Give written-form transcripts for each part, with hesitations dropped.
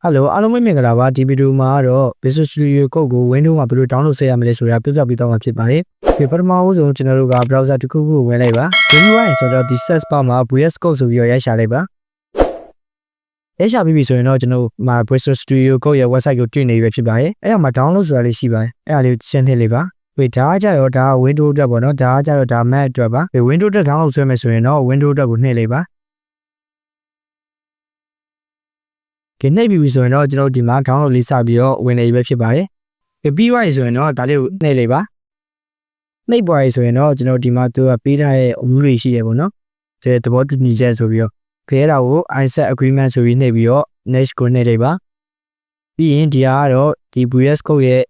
Hello အားလုံးပဲမင်္ဂလာပါဒီဗီဒီယိုမှာတော့ Visual Studio Code ကို Windows မှာဘယ်လို download ဆက်ရမလဲဆိုတာပြပြပေးသွားမှာဖြစ်ပါတယ်။ဒီပထမဆုံးကျွန်တော်တို့က browser တစ်ခုခုကိုဝင်လိုက်ပါ။ဝင်လိုက်ဆိုတော့ဒီ search bar မှာ VS Code ဆိုပြီးတော့ရိုက်ရှာလိုက်ပါ။ရိုက်ရှာပြီးပြီဆိုရင်တော့ကျွန်တော်မှာ Visual Studio Code ရဲ့ website ကိုတွေ့နေပြီဖြစ်ပါတယ်။အဲ့ဒါမှာ download ဆိုတာလေးရှိပါတယ်။အဲ့ဒါလေးရှင်းထည့်လိုက်ပါ။ဒါကကြတော့ဒါ Windows အတွက်ပေါ့နော်။ဒါကကြတော့ဒါ Mac အတွက်ပါ။ Windows အတွက် download ဆွဲမယ်ဆိုရင်တော့ Windows အတွက်ကိုနှိပ်လိုက်ပါ။နှိပ်ပြီးဆိုရင်တော့ကျွန်တော်ဒီမှာ download လေးစပြီးတော့ဝင်နေပြီဖြစ်ပါတယ်။ပြီးသွားပြီဆိုရင်တော့ဒါလေးကိုနှိပ်လိုက်ပါ။နှိပ်ပွားပြီဆိုရင်တော့ကျွန်တော်ဒီမှာသူကပေးထားတဲ့ rule တွေရှိရပေါ့နော်။ဒီသဘောတူညီချက်ဆိုပြီးတော့ခဲတာကို I set agreement ဆိုပြီးနှိပ်ပြီးတော့ next ကိုနှိပ်လိုက်ပါ။ပြီးရင်ဒီကတော့ဒီ VS Code ရဲ့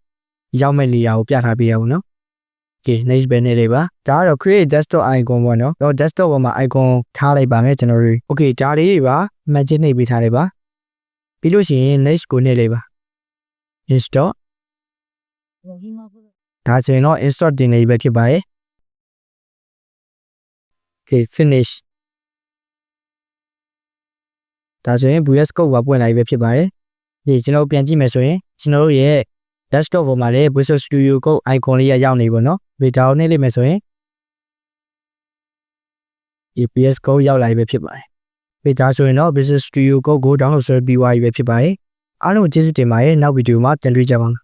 ရောက်မဲ့နေရာကိုပြထားပေးရအောင်နော်။ Okay next ပဲနှိပ်လိုက်ပါ။ဒါကတော့ create desktop icon ပေါ့နော်။တော့ desktop ပေါ်မှာ icon ထားလိုက်ပါမယ်ကျွန်တော်တို့။ Okay ဒါလေးပါ magic နှိပ်ပေးထားလိုက်ပါ။ပြီးလို့ရှိရင် next ကိုနှိပ်လိုက်ပါ install ဒါဆိုရင်တော့ install တင်နေပြီဖြစ်ပါတယ် okay finish ဒါဆိုရင် VS Code ကပွင့်လာပြီဖြစ်ပါတယ်ဒီကျွန်တော်ပြန်ကြည့်မယ်ဆိုရင်ကျွန်တော်တို့ရဲ့ desktop ပေါ်မှာလည်း Visual Studio Code icon လေးရောက်နေပြီပေါ့နော်ဒီဒါကိုနှိပ်လိုက်မယ်ဆိုရင်ဒီ VS Code ရောက်လာပြီဖြစ်ပါတယ်ဒါဆိုရင်တော့ Visual Studio Code ကို download ဆွဲပြီးသွားပြီဖြစ်ပါတယ်အားလုံးကျေးဇူးတင်ပါတယ်နောက်ဗီဒီယိုမှာပြန်တွေ့ကြပါမယ်